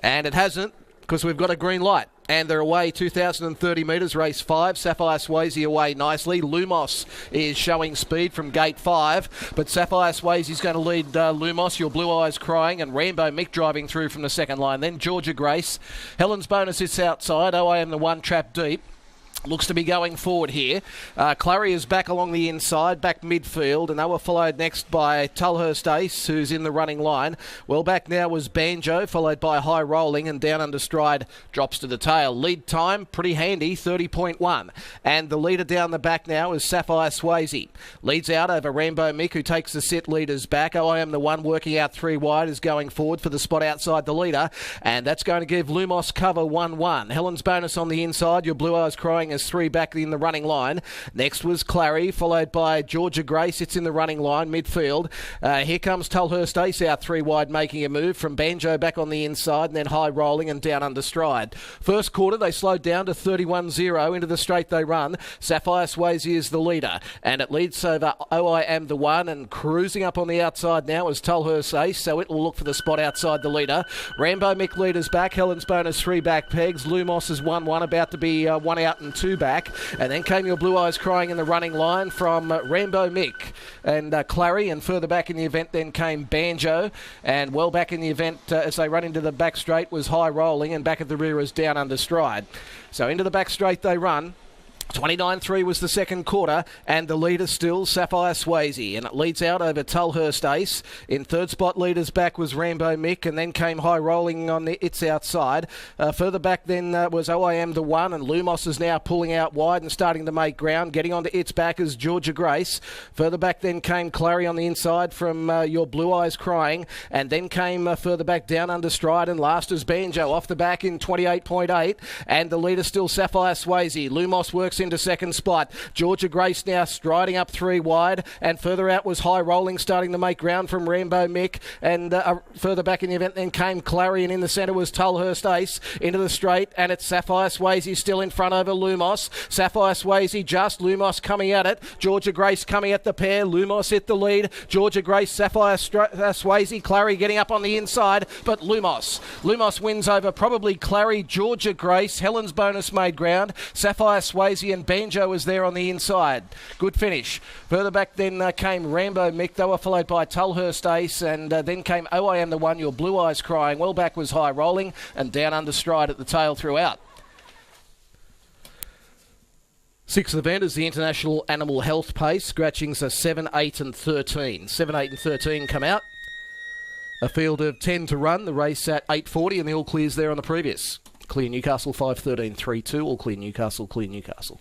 And it hasn't, because we've got a green light. And they're away 2,030 metres, race 5. Sapphire Swayze away nicely. Lumos is showing speed from gate 5. But Sapphire Swayze is going to lead Lumos, Your Blue Eyes Crying, and Rambo Mick driving through from the second line. Then Georgia Grace. Helen's Bonus is outside. Oh, I Am the One trapped deep. Looks to be going forward here. Clary is back along the inside, back midfield, and they were followed next by Tulhurst Ace, who's in the running line. Well back now was Banjo, followed by High Rolling, and Down Under Stride drops to the tail. Lead time, pretty handy, 30.1. And the leader down the back now is Sapphire Swayze. Leads out over Rambo Mick, who takes the sit leaders back. Oh, I Am the One working out 3 wide, is going forward for the spot outside the leader, and that's going to give Lumos cover 1-1. Helen's Bonus on the inside, Your Blue Eyes Crying as 3 back in the running line. Next was Clary, followed by Georgia Grace. It's in the running line, midfield. Here comes Tulhurst Ace out 3 wide, making a move from Banjo back on the inside, and then High Rolling and Down Under Stride. First quarter, they slowed down to 31-0. Into the straight they run. Sapphire Swayze is the leader, and it leads over Oh, I Am the One, and cruising up on the outside now is Tulhurst Ace, so it will look for the spot outside the leader. Rambo Mick leaders back. Helen's Bonus 3 back pegs. Lumos is 1-1, about to be 1 out and 2 back. And then came Your Blue Eyes Crying in the running line from Rambo Mick and Clary, and further back in the event then came Banjo, and well back in the event as they run into the back straight was High Rolling, and back at the rear is Down Under Stride. So into the back straight they run. 29-3 was the second quarter, and the leader still Sapphire Swayze, and it leads out over Tulhurst Ace. In third spot, leaders back was Rambo Mick, and then came High Rolling on its outside. Further back then was Oh, I Am the One, and Lumos is now pulling out wide and starting to make ground. Getting onto its back is Georgia Grace. Further back then came Clary on the inside from Your Blue Eyes Crying, and then came further back Down Under Stride, and last is Banjo off the back in 28.8, and the leader still Sapphire Swayze. Lumos works into second spot. Georgia Grace now striding up 3 wide, and further out was High Rolling starting to make ground from Rambo Mick, and further back in the event then came Clary, and in the centre was Tulhurst Ace into the straight, and it's Sapphire Swayze still in front over Lumos. Sapphire Swayze just, Lumos coming at it. Georgia Grace coming at the pair. Lumos hit the lead. Georgia Grace, Sapphire Swayze, Clary getting up on the inside, but Lumos wins over probably Clary, Georgia Grace. Helen's Bonus made ground. Sapphire Swayze and Banjo was there on the inside. Good finish. Further back then came Rambo Mick. They were followed by Tulhurst Ace, and then came Oh, I Am the One, Your Blue Eyes Crying. Well back was High Rolling, and Down Under Stride at the tail throughout. Sixth event is the International Animal Health Pace. Scratchings are 7, 8 and 13. 7, 8 and 13 come out. A field of 10 to run. The race at 8:40, and the all clears there on the previous. Clear Newcastle 5:13.32. All clear Newcastle, clear Newcastle.